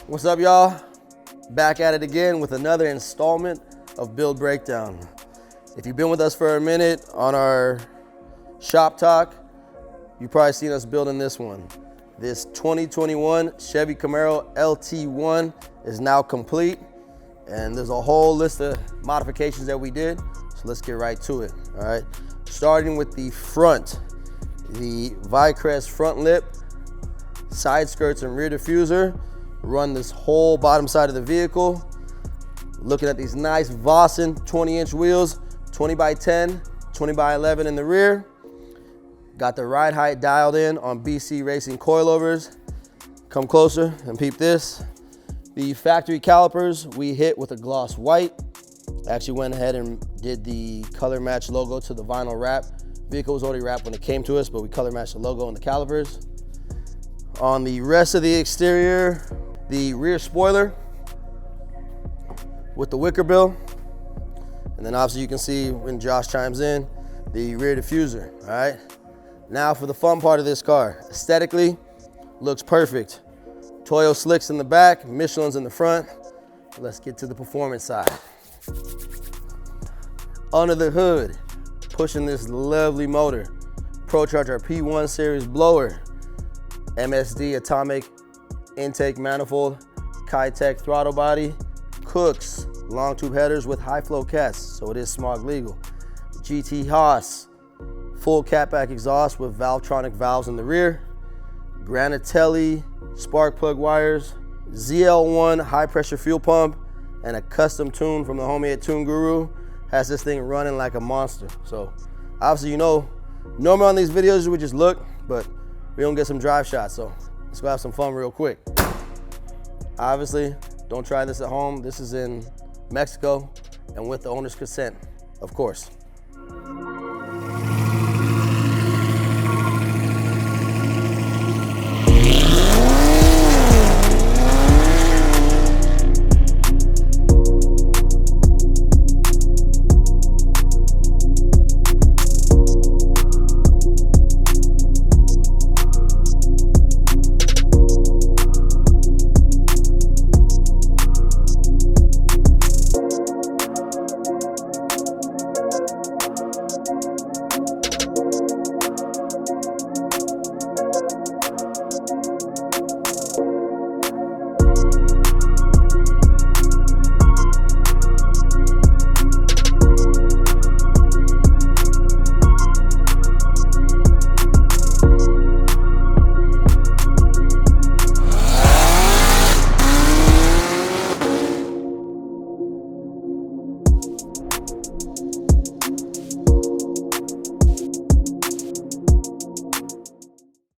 What's up, y'all? Back at it again with another installment of Build Breakdown. If you've been with us for a minute on our shop talk, you've probably seen us building this one. This 2021 Chevy Camaro LT1 is now complete, and there's a whole list of modifications that we did, so let's get right to it, all right? Starting with the front, the Vicrest front lip, side skirts and rear diffuser, run this whole bottom side of the vehicle. Looking at these nice Vossen 20-inch wheels, 20 by 10, 20 by 11 in the rear. Got the ride height dialed in on BC Racing coilovers. Come closer and peep this. The factory calipers we hit with a gloss white. Actually went ahead and did the color match logo to the vinyl wrap. Vehicle was already wrapped when it came to us, but we color matched the logo and the calipers. On the rest of the exterior, the rear spoiler with the wicker bill. And then obviously you can see when Josh chimes in, the rear diffuser, all right? Now for the fun part of this car. Aesthetically, looks perfect. Toyo slicks in the back, Michelin's in the front. Let's get to the performance side. Under the hood, pushing this lovely motor, Supercharged P1 series blower, MSD atomic intake manifold, Kitech throttle body, Cooks long tube headers with high flow cats, so it is smog legal. GT Haas full catback exhaust with Valvetronic valves in the rear, Granatelli spark plug wires, ZL1 high pressure fuel pump, and a custom tune from the homie at Tune Guru has this thing running like a monster. So obviously, you know, normally on these videos we just look, but we don't get some drive shots, so let's go have some fun real quick. Obviously, don't try this at home. This is in Mexico and with the owner's consent, of course.